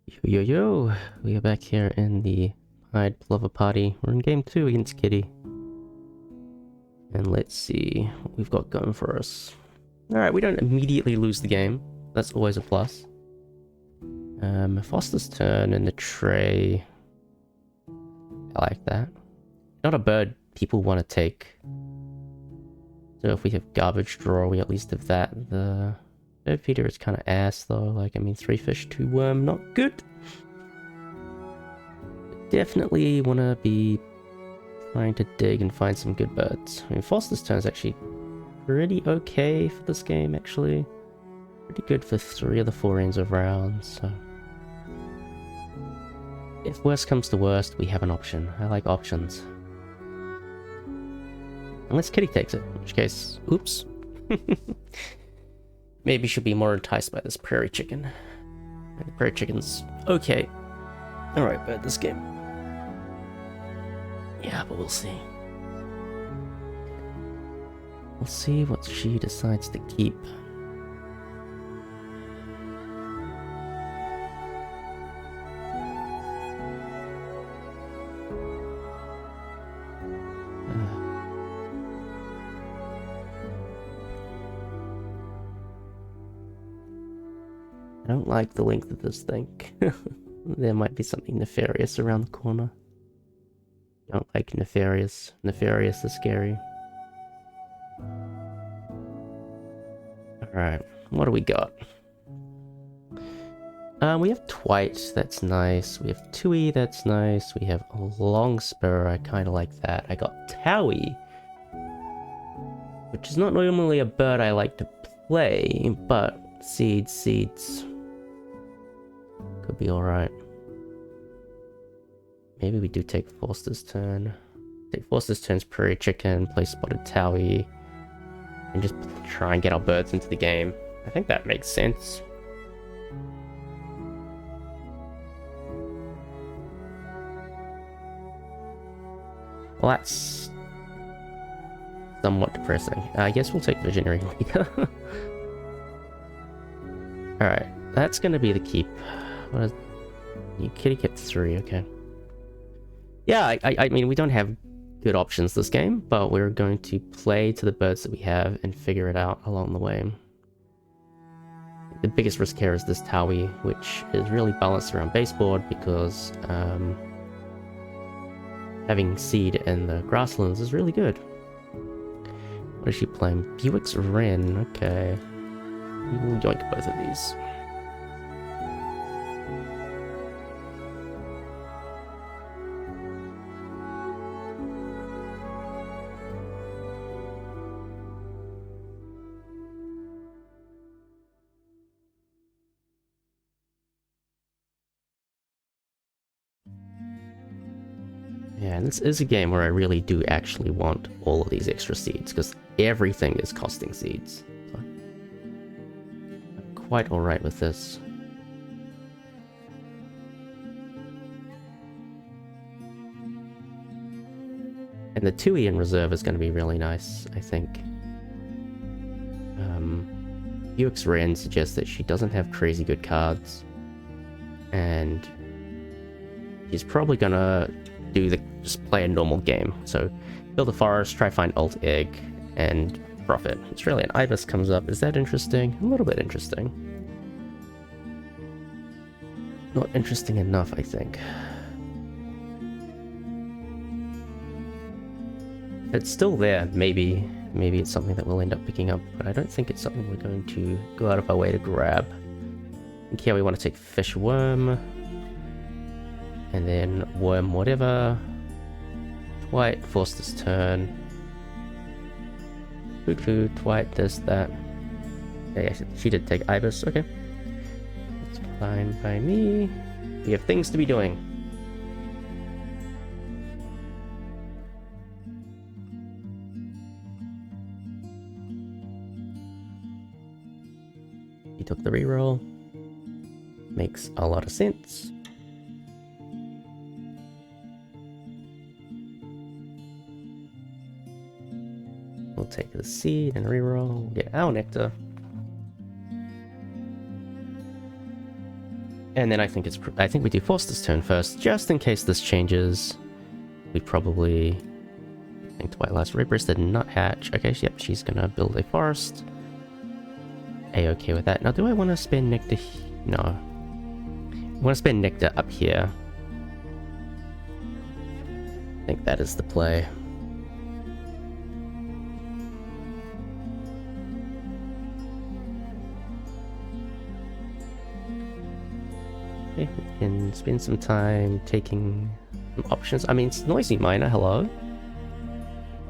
Yo yo yo, we are back here in the Plover party. We're in game 2 against Kitty. And let's see what we've got going for us. Alright, we don't immediately lose the game. That's always a plus. Foster's turn in the tray. I like that. Not a bird people want to take. So if we have garbage drawer, we at least have that. The bird feeder is kind of ass though. Like, I mean, 3 fish, 2 worm, not good. Definitely want to be trying to dig and find some good birds. I mean, Foster's turn is actually pretty okay for this game, actually. Pretty good for 3 of the 4 ends of rounds, so... If worst comes to worst, we have an option. I like options. Unless Kitty takes it, in which case, oops. Maybe she'll be more enticed by this prairie chicken. And the prairie chicken's okay. Alright, bird this game. Yeah, but we'll see. We'll see what she decides to keep. I don't like the length of this thing. There might be something nefarious around the corner. Don't like nefarious. Nefarious is scary. Alright, what do we got? We have Twite, that's nice. We have Tui, that's nice. We have Longspur, I kind of like that. I got Towie, which is not normally a bird I like to play, but seeds. Could be alright. Maybe we do take Foster's turn. Take Foster's turn's Prairie Chicken, play Spotted Towie, and just try and get our birds into the game. I think that makes sense. Well, that's somewhat depressing. I guess we'll take Visionary Leader. Alright, that's gonna be the keep. What is... You Kitty kept 3, okay. Yeah, I mean, we don't have good options this game, but we're going to play to the birds that we have and figure it out along the way. The biggest risk here is this Towie, which is really balanced around baseboard because having seed in the grasslands is really good. What is she playing? Buick's Wren, okay. We'll yoink both of these. Yeah, and this is a game where I really do actually want all of these extra seeds, because everything is costing seeds. So I'm quite alright with this. And the Tui in reserve is going to be really nice, I think. Buick's Wren suggests that she doesn't have crazy good cards. And she's probably going to just play a normal game. So build a forest, try find alt egg, and profit. Australian Ibis comes up. Is that interesting? A little bit interesting. Not interesting enough, I think. If it's still there, maybe it's something that we'll end up picking up, but I don't think it's something we're going to go out of our way to grab. And here we want to take fish worm. And then worm whatever. Twite, Foster's turn. Food, Twite, this, that. Yeah, she did take Ibis, okay. That's fine by me. We have things to be doing. He took the reroll. Makes a lot of sense. We'll take the seed and reroll. We'll get our nectar. And then I think we do Forster's turn first, just in case this changes. We probably think Twilight's Red-breasted Nuthatch. Okay, yep, she's gonna build a forest. A-okay with that. Now, do I want to spend Nectar? No. I want to spend Nectar up here. I think that is the play. Okay, we can spend some time taking some options. I mean, it's Noisy Miner, hello.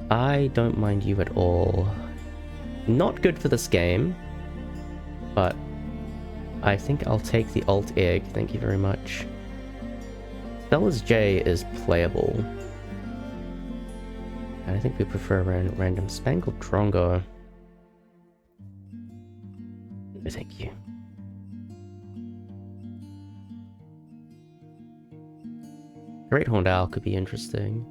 I don't mind you at all. Not good for this game, but I think I'll take the Alt Egg, thank you very much. Stella's J is playable. And I think we prefer random Spangled Drongo. No, thank you. Great Horned Owl could be interesting.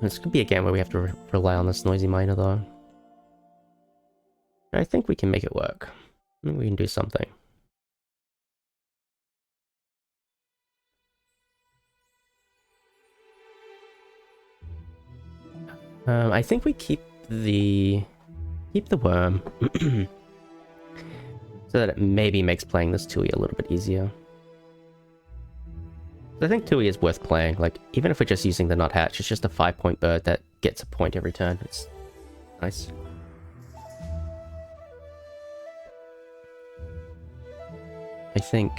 This could be a game where we have to rely on this Noisy Miner, though. But I think we can make it work. I think we can do something. I think we keep the worm. So that it maybe makes playing this Tui a little bit easier. I think Tui is worth playing. Like, even if we're just using the Nuthatch, it's just a 5-point bird that gets a point every turn. It's nice. I think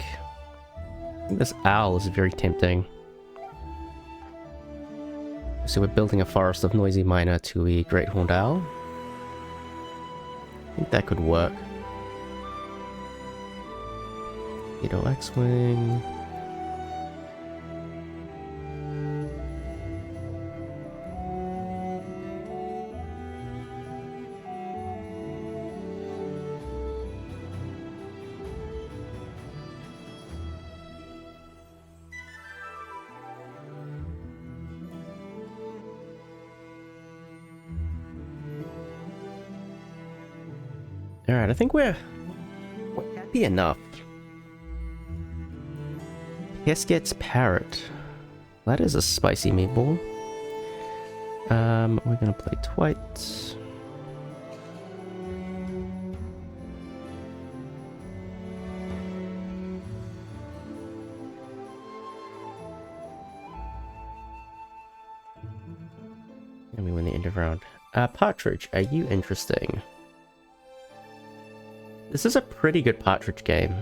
this owl is very tempting. So we're building a forest of Noisy Miner, Tui, Great Horned Owl. I think that could work. X-Wing. Alright, I think we're happy enough. Heskett's Parrot. That is a spicy meatball. We're gonna play Twite. And we win the end of round. Partridge, are you interesting? This is a pretty good Partridge game.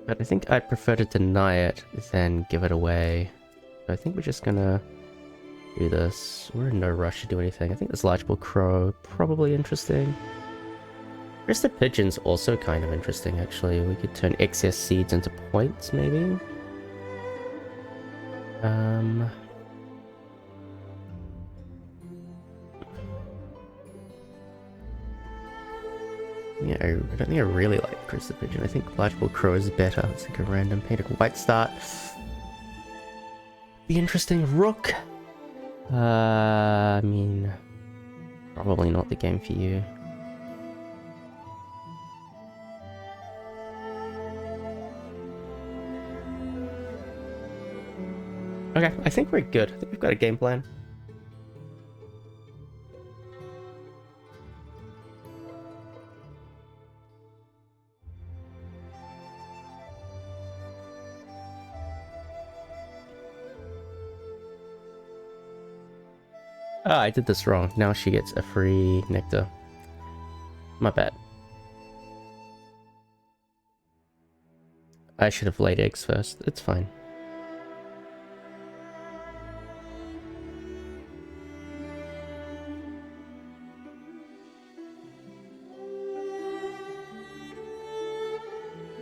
But I think I'd prefer to deny it than give it away. So I think we're just gonna do this. We're in no rush to do anything. I think this Largebill Crow, probably interesting. Crested Pigeon's also kind of interesting, actually. We could turn excess seeds into points, maybe? Yeah, I don't think I really like Crested Pigeon. I think Largebill Crow is better. Let's think a random painted white start. Be interesting. Rook. I mean, probably not the game for you. Okay, I think we're good. I think we've got a game plan. Ah, I did this wrong. Now she gets a free nectar. My bad. I should have laid eggs first. It's fine.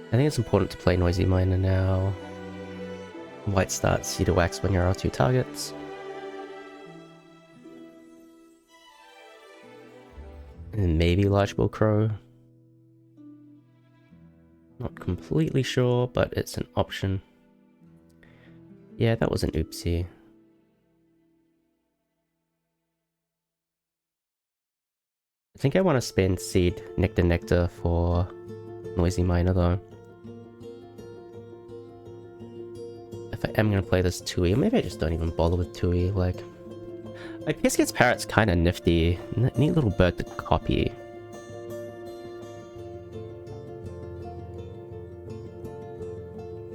I think it's important to play Noisy Miner now. White starts Cedar Wax when you're R2 targets. And maybe Largebill Crow. Not completely sure, but it's an option. Yeah, that was an oopsie. think I want to spend seed nectar for noisy miner though. If I am going to play this 2E, or maybe I just don't even bother with 2E, like Pesquet's Parrot's kind of nifty. Neat little bird to copy.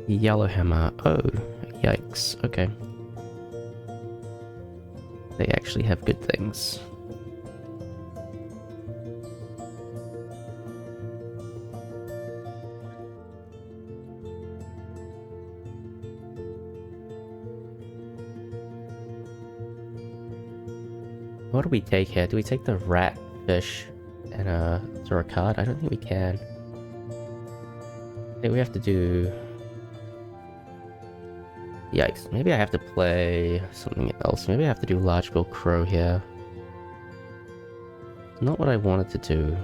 Yellowhammer. Oh, yikes. Okay. They actually have good things. What do we take here? Do we take the rat, fish, and throw a card? I don't think we can. I think we have to do... Yikes. Maybe I have to play something else. Maybe I have to do Large-Bill Crow here. Not what I wanted to do.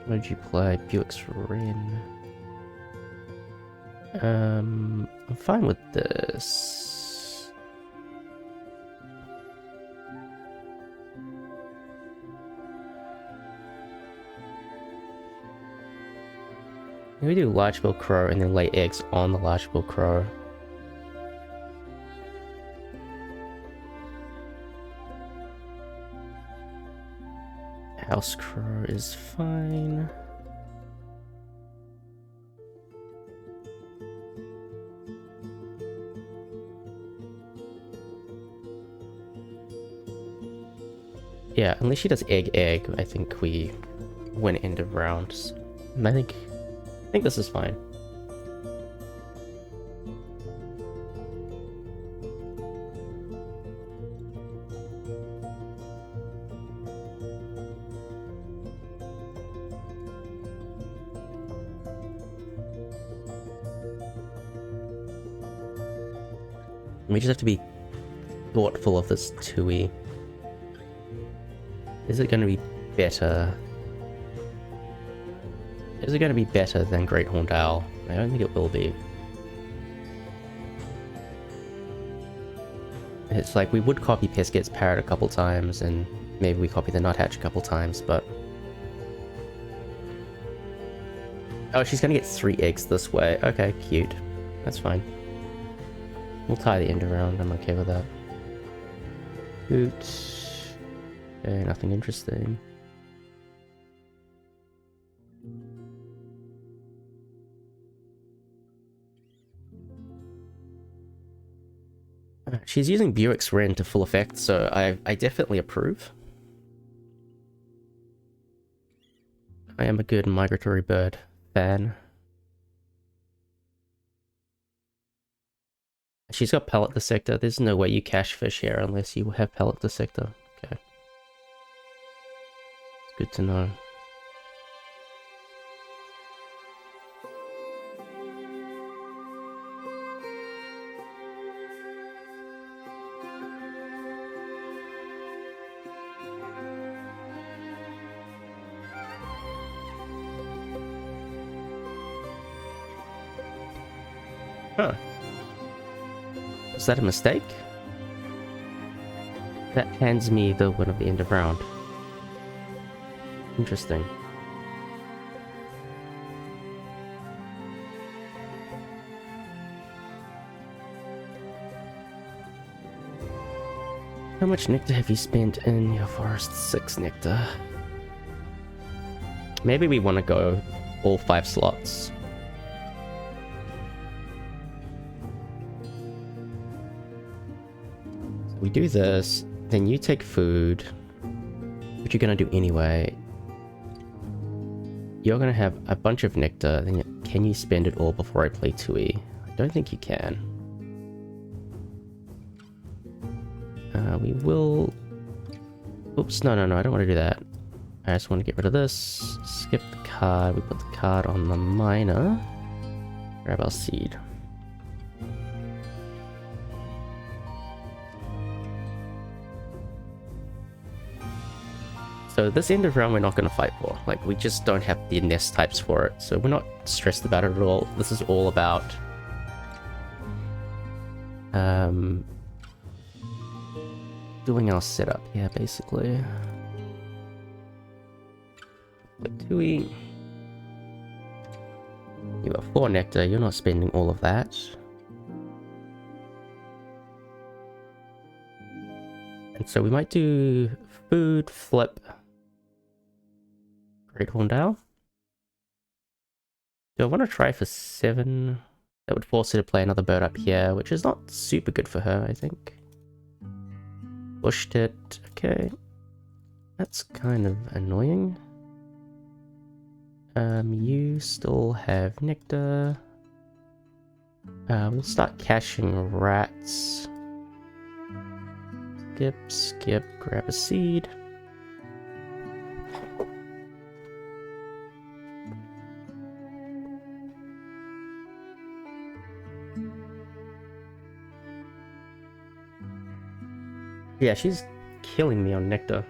What did you play? Buick's Wren. I'm fine with this. We do Large-Bill Crow and then lay eggs on the Large-Bill Crow. House Crow is fine. Yeah, unless she does egg, I think we win end of rounds. And I think this is fine. We just have to be thoughtful of this 2E. Is it going to be better? Is it going to be better than Great Horned Owl? I don't think it will be. It's like we would copy Pesquet's Parrot a couple times, and maybe we copy the Nuthatch a couple times, but... Oh, she's going to get 3 eggs this way. Okay, cute. That's fine. We'll tie the end around. I'm okay with that. Hoot. Okay, nothing interesting. She's using Buick's Wren to full effect, so I definitely approve. I am a good migratory bird fan. She's got pellet dissector. There's no way you cache fish here unless you have pellet dissector. Okay. It's good to know. Huh. Was that a mistake? That hands me the win of the end of round. Interesting. How much nectar have you spent in your forest? 6 nectar. Maybe we want to go all 5 slots. We do this, then you take food, which you're going to do anyway. You're going to have a bunch of nectar, then can you spend it all before I play 2E? I don't think you can. We will... Oops, no, I don't want to do that. I just want to get rid of this, skip the card, we put the card on the miner, grab our seed. So this end of round we're not going to fight for. Like, we just don't have the nest types for it. So we're not stressed about it at all. This is all about... doing our setup here, basically. But Tui, you got 4 nectar, you're not spending all of that. And so we might do food, flip, Great Horned Owl. Do I want to try for 7? That would force her to play another bird up here, which is not super good for her, I think. Pushed it, okay. That's kind of annoying. You still have nectar. We'll start caching rats. Skip, grab a seed. Yeah, she's killing me on nectar.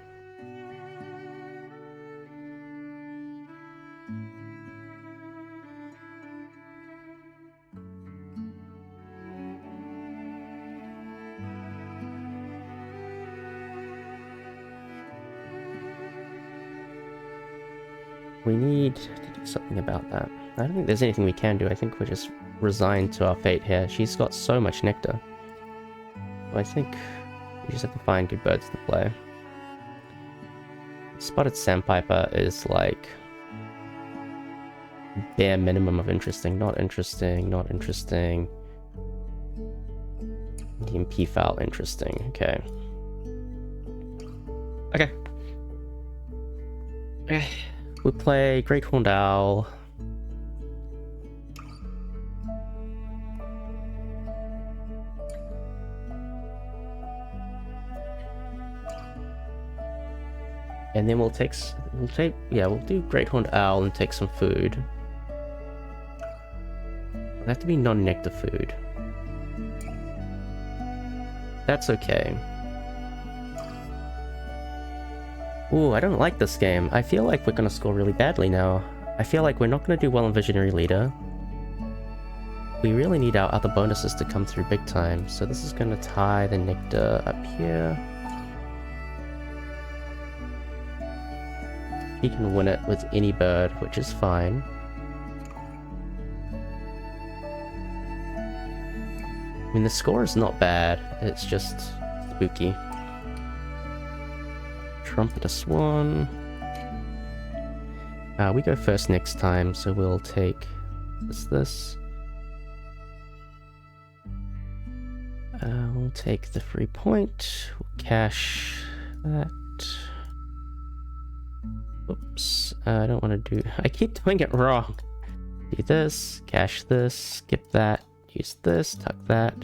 We need to do something about that. I don't think there's anything we can do. I think we're just resigned to our fate here. She's got so much nectar. So I think we just have to find good birds to play. Spotted Sandpiper is like bare minimum of interesting. Not interesting, not interesting. Indian Peafowl, interesting. Okay. Okay. Okay. We'll play Great Horned Owl. And then we'll do Great Horned Owl and take some food. It'll have to be non-nectar food. That's okay. Ooh, I don't like this game. I feel like we're gonna score really badly now. I feel like we're not gonna do well in Visionary Leader. We really need our other bonuses to come through big time. So this is gonna tie the nectar up here. He can win it with any bird, which is fine. I mean, the score is not bad. It's just spooky. Trumpet a swan. We go first next time, so we'll take this. We'll take the free point. We'll cache that. Oops, I don't want to do... I keep doing it wrong. Do this, cache this, skip that, use this, tuck that.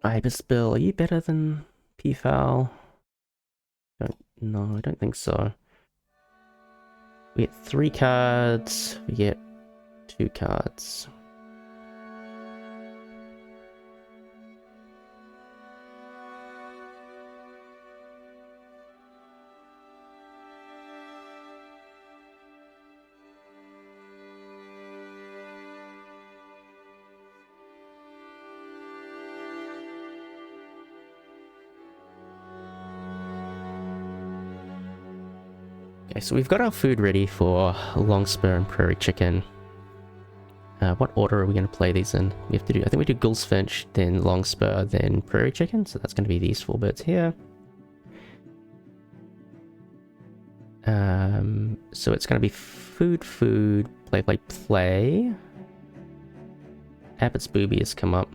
Ibisbill, are you better than Peafowl? No, I don't think so. We get 3 cards, we get 2 cards. Okay, so we've got our food ready for Longspur and Prairie Chicken. What order are we going to play these in? We have to do, I think we do Goulsfinch, then Longspur, then Prairie Chicken. So that's going to be these 4 birds here. So it's going to be food, play. Abbott's Booby has come up.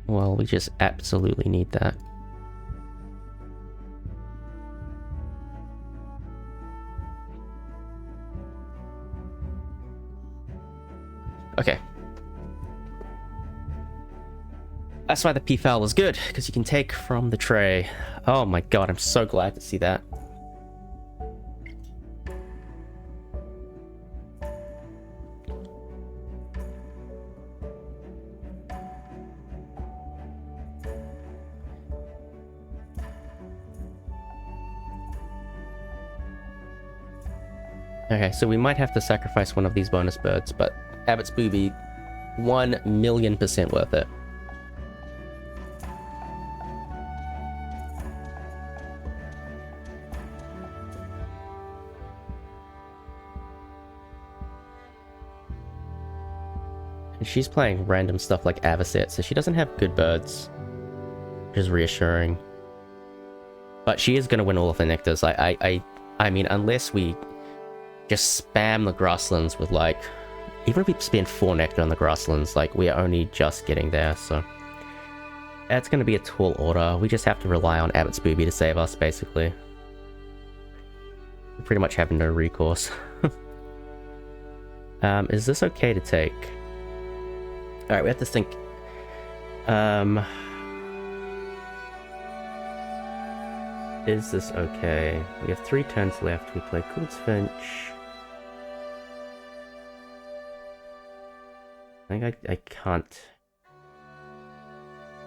Well, we just absolutely need that. Okay. That's why the Peafowl is good, because you can take from the tray. Oh my god, I'm so glad to see that. Okay, so we might have to sacrifice one of these bonus birds, but Abbott's Booby, 1,000,000% worth it. And she's playing random stuff like Avocet, so she doesn't have good birds, which is reassuring. But she is going to win all of the nectars. I mean, unless we just spam the grasslands with, like, even if we spend 4 nectar on the grasslands, like, we are only just getting there, so that's going to be a tall order. We just have to rely on Abbott's Booby to save us, basically. We pretty much have no recourse. Is this okay to take? Alright, we have to think. Is this okay? We have 3 turns left. We play Gouldsfinch. I think I can't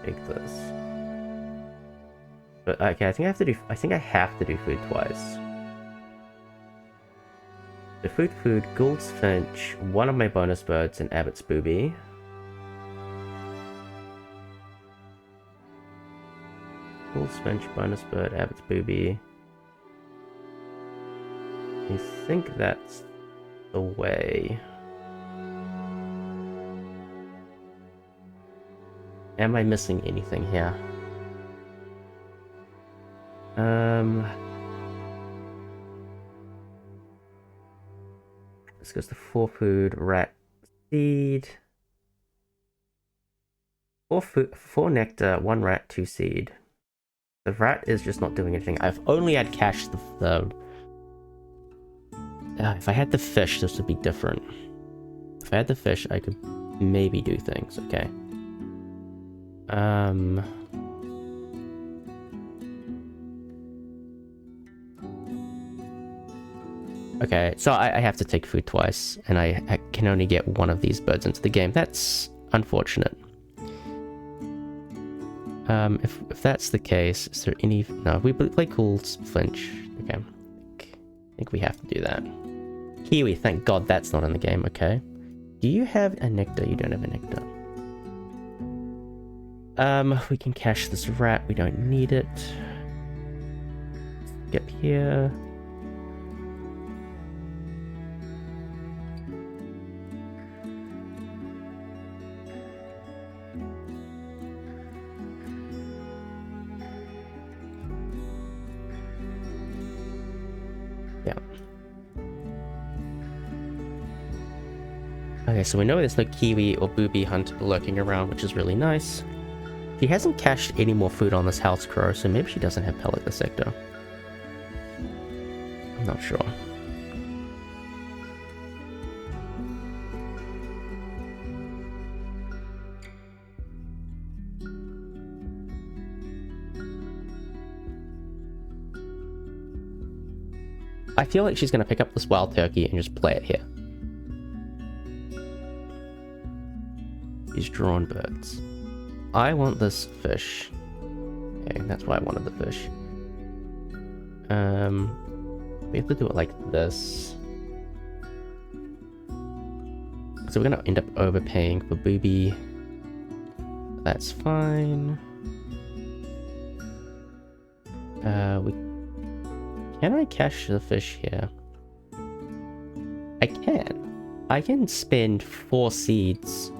take this. But okay, I think I have to do food twice. The food, Gouldsfinch, one of my bonus birds, and Abbott's Booby. Gouldsfinch, bonus bird, Abbott's Booby. I think that's the way. Am I missing anything here? This goes to 4 food, rat, seed. 4 nectar, 1 rat, 2 seed. The rat is just not doing anything. I've only had cash if I had the fish, this would be different. If I had the fish, I could maybe do things, okay. Okay, so I have to take food twice, and I can only get one of these birds into the game. That's unfortunate. If that's the case, is there any... No, we play Gouldsfinch. Okay, I think we have to do that. Kiwi, thank God that's not in the game, okay. Do you have a nectar? You don't have a nectar. We can cash this rat, we don't need it. Skip here. Okay, so we know there's no Kiwi or Booby Hunt lurking around, which is really nice. She hasn't cached any more food on this house crow, so maybe she doesn't have pellet the sector. I'm not sure. I feel like she's going to pick up this wild turkey and just play it here. These drawn birds. I want this fish. Okay, that's why I wanted the fish. We have to do it like this. So we're gonna end up overpaying for Booby. That's fine. Can I cash the fish here? I can. I can spend 4 seeds.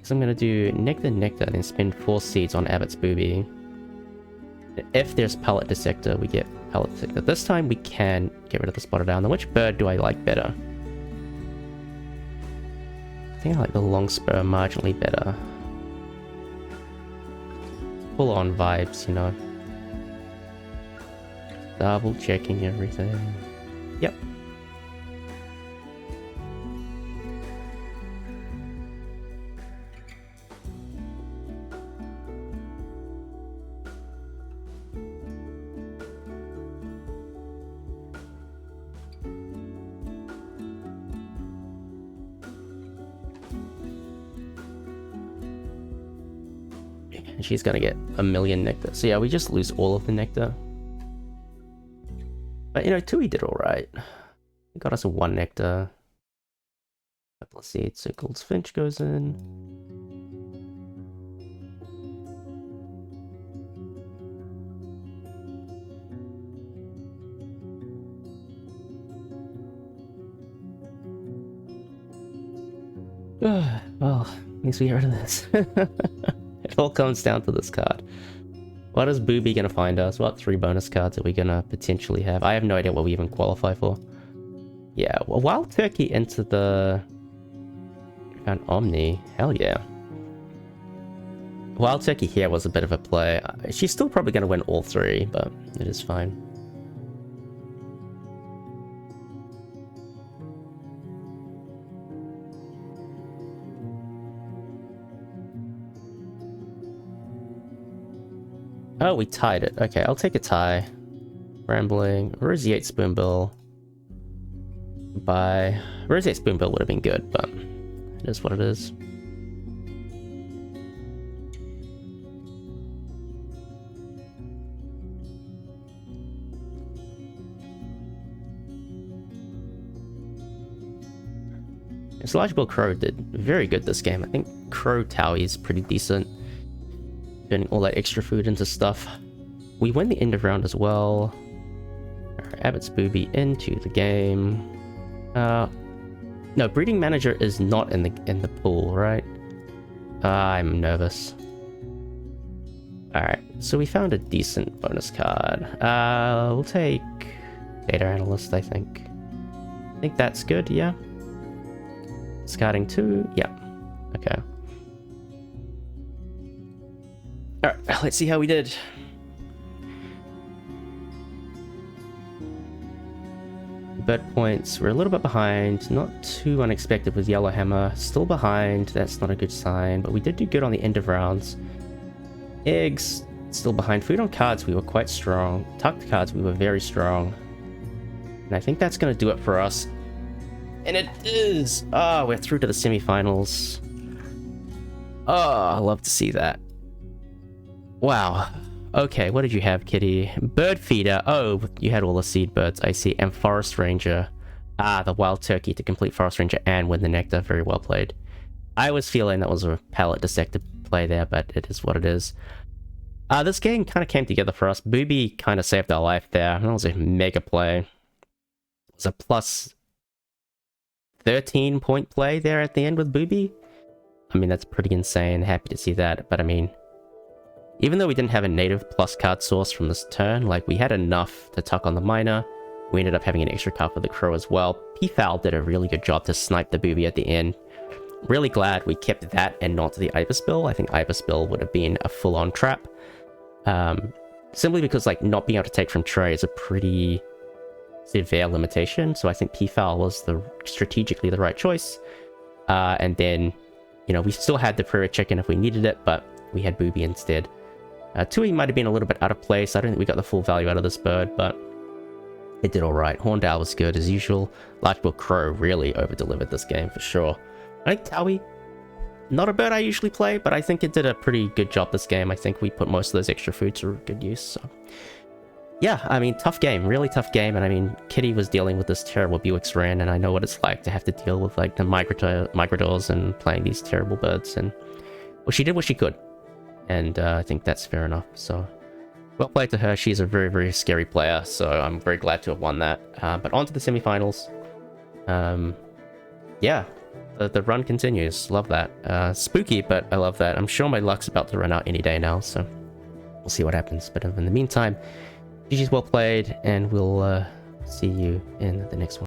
So I'm gonna do nectar, and then spend 4 seeds on Abbott's Booby. If there's pellet dissector, we get pellet dissector. This time we can get rid of the spotted owl. Now, which bird do I like better? I think I like the long spur marginally better. Full on vibes, you know. Double checking everything. Yep. And she's gonna get 1,000,000 nectar. So yeah, we just lose all of the nectar. But, you know, Tui did alright. He got us a 1 nectar. A couple of seeds, so Goldfinch goes in. Well, at least we get rid of this. It all comes down to this card. What is Booby gonna find us? What 3 bonus cards are we gonna potentially have? I have no idea what we even qualify for. Yeah, well, Wild Turkey into the... Found Omni. Hell yeah. Wild Turkey here was a bit of a play. She's still probably gonna win all 3, but it is fine. Oh, we tied it. Okay, I'll take a tie. Rambling. Roseate Spoonbill. Bye. Roseate Spoonbill would have been good, but it is what it is. Largebill Crow did very good this game. I think Crow Towie is pretty decent. Turning all that extra food into stuff. We win the end of round as well. Abbott's Booby into the game. No, Breeding Manager is not in the pool, right? I'm nervous. Alright, so we found a decent bonus card. We'll take Data Analyst, I think. I think that's good, yeah. Discarding 2, yeah. Okay. Alright, let's see how we did. Bird points, we're a little bit behind, not too unexpected with Yellowhammer. Still behind, that's not a good sign, but we did do good on the end of rounds. Eggs, still behind. Food on cards, we were quite strong. Tucked cards, we were very strong. And I think that's going to do it for us. And it is! Oh, we're through to the semifinals. Oh, I love to see that. Wow. Okay, what did you have, Kitty? Bird Feeder. Oh, you had all the seed birds, I see. And Forest Ranger. Ah, the Wild Turkey to complete Forest Ranger and win the Nectar. Very well played. I was feeling that was a palette dissector play there, but it is what it is. This game kind of came together for us. Booby kind of saved our life there. That was a mega play. It was a plus 13 point play there at the end with Booby. I mean, that's pretty insane. Happy to see that. But I mean, even though we didn't have a native plus card source from this turn, like we had enough to tuck on the Miner. We ended up having an extra card for the Crow as well. Peafowl did a really good job to snipe the Booby at the end. Really glad we kept that and not the Ibisbill. I think Ibisbill would have been a full-on trap. Simply because like not being able to take from tray is a pretty severe limitation. So I think Peafowl was strategically the right choice. And then, you know, we still had the Prairie Chicken if we needed it, but we had Booby instead. Tui might have been a little bit out of place. I don't think we got the full value out of this bird, but it did alright. Horned Owl was good as usual. Largebill Crow really over-delivered this game for sure. I think Towie, not a bird I usually play, but I think it did a pretty good job this game. I think we put most of those extra food to good use, so... Yeah, I mean, tough game, really tough game, and I mean, Kitty was dealing with this terrible Buick's Wren, and I know what it's like to have to deal with, like, the migradors and playing these terrible birds, and... Well, she did what she could, and I think that's fair enough, so... Well played to her, she's a very, very scary player, so I'm very glad to have won that. But on to the semifinals. Yeah, the run continues, love that. Spooky, but I love that. I'm sure my luck's about to run out any day now, so... We'll see what happens, but in the meantime... GG's well played, and we'll see you in the next one.